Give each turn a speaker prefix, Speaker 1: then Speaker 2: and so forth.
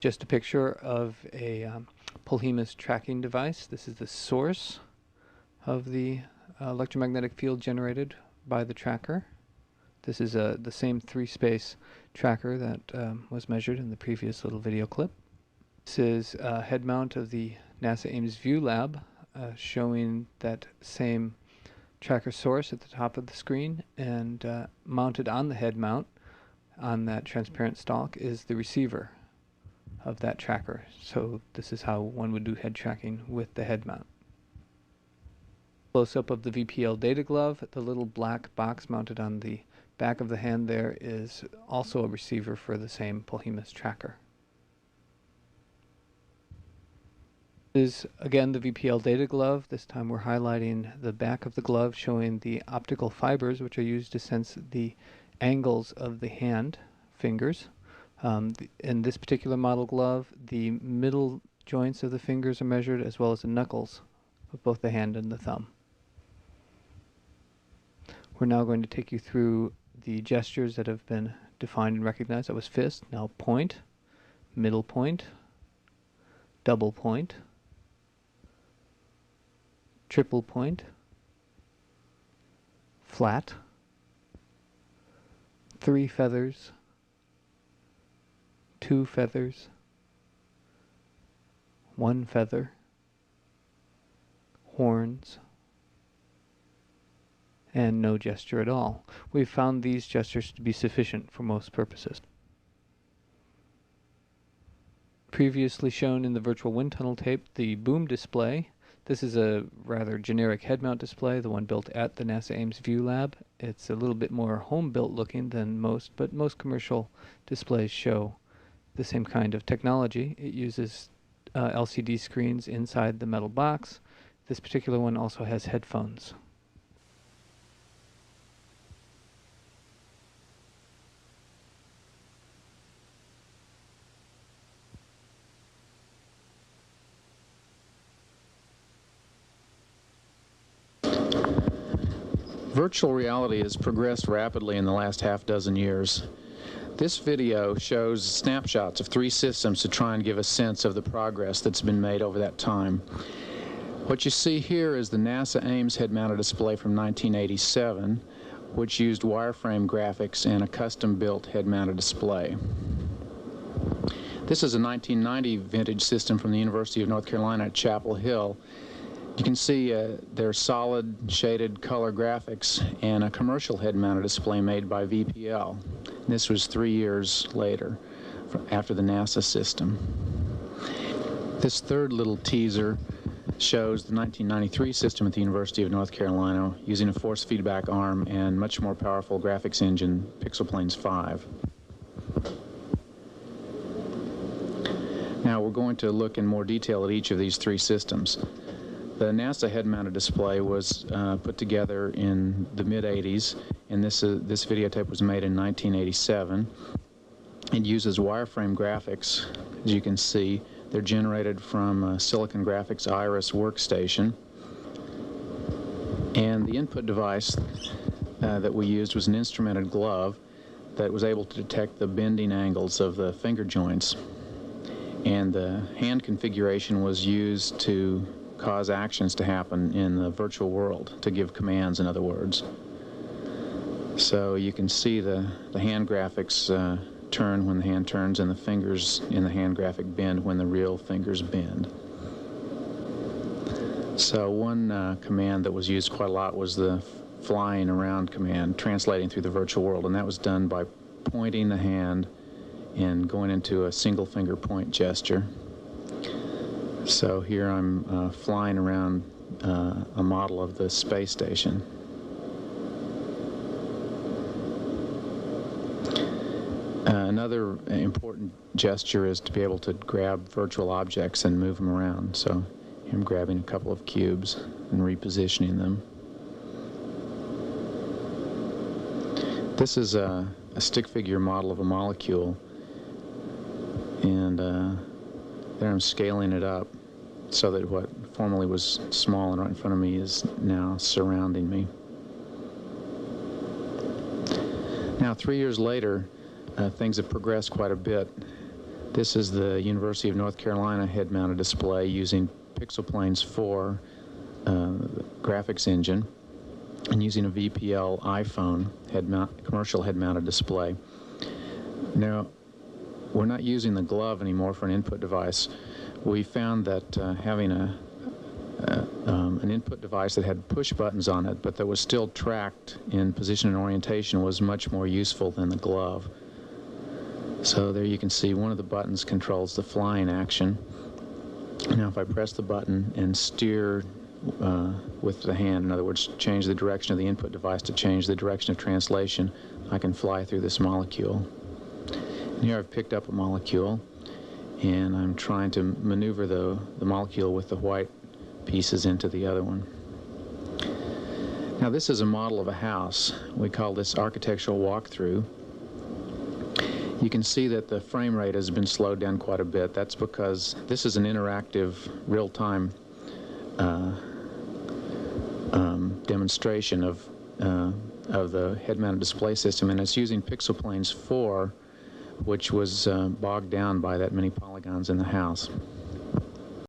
Speaker 1: Just a picture of a Polhemus tracking device. This is the source of the electromagnetic field generated by the tracker. This is the same 3-space tracker that was measured in the previous little video clip. This is a head mount of the NASA Ames View Lab, showing that same tracker source at the top of the screen, and mounted on the head mount on that transparent stalk is the receiver of that tracker. So this is how one would do head tracking with the head mount. Close-up of the VPL data glove. The little black box mounted on the back of the hand there is also a receiver for the same Polhemus tracker. This is again the VPL data glove. This time we're highlighting the back of the glove, showing the optical fibers which are used to sense the angles of the hand fingers. In this particular model glove, the middle joints of the fingers are measured, as well as the knuckles of both the hand and the thumb. We're now going to take you through the gestures that have been defined and recognized. That was fist, now point, middle point, double point, triple point, flat, 3 feathers, 2 feathers, 1 feather, horns, and no gesture at all. We've found these gestures to be sufficient for most purposes. Previously shown in the virtual wind tunnel tape, the boom display. This is a rather generic head mount display, the one built at the NASA Ames View Lab. It's a little bit more home-built looking than most, but most commercial displays show the same kind of technology. It uses LCD screens inside the metal box. This particular one also has headphones.
Speaker 2: Virtual reality has progressed rapidly in the last half-dozen years. This video shows snapshots of 3 systems to try and give a sense of the progress that's been made over that time. What you see here is the NASA Ames head-mounted display from 1987, which used wireframe graphics and a custom-built head-mounted display. This is a 1990 vintage system from the University of North Carolina at Chapel Hill. You can see their solid shaded color graphics and a commercial head-mounted display made by VPL. This was 3 years later, after the NASA system. This third little teaser shows the 1993 system at the University of North Carolina using a force feedback arm and much more powerful graphics engine, Pixelplanes 5. Now we're going to look in more detail at each of these 3 systems. The NASA head-mounted display was put together in the mid-'80s, and this videotape was made in 1987. It uses wireframe graphics. As you can see, they're generated from Silicon Graphics Iris workstation. And the input device that we used was an instrumented glove that was able to detect the bending angles of the finger joints. And the hand configuration was used to cause actions to happen in the virtual world, to give commands, in other words. So you can see the hand graphics turn when the hand turns, and the fingers in the hand graphic bend when the real fingers bend. So one command that was used quite a lot was the flying around command, translating through the virtual world, and that was done by pointing the hand and going into a single finger point gesture. So here I'm flying around a model of the space station. Another important gesture is to be able to grab virtual objects and move them around. So I'm grabbing a couple of cubes and repositioning them. This is a stick figure model of a molecule, and there I'm scaling it up so that what formerly was small and right in front of me is now surrounding me. Now, 3 years later, things have progressed quite a bit. This is the University of North Carolina head-mounted display using PixelPlanes 4 graphics engine and using a VPL iPhone commercial head-mounted display. Now, we're not using the glove anymore for an input device. We found that having an input device that had push buttons on it, but that was still tracked in position and orientation, was much more useful than the glove. So there you can see one of the buttons controls the flying action. Now if I press the button and steer with the hand, in other words, change the direction of the input device to change the direction of translation, I can fly through this molecule. And here I've picked up a molecule, and I'm trying to maneuver the molecule with the white pieces into the other one. Now this is a model of a house. We call this architectural walkthrough. You can see that the frame rate has been slowed down quite a bit. That's because this is an interactive, real-time demonstration of the head-mounted display system, and it's using PixelPlanes 4, which was bogged down by that many polygons in the house.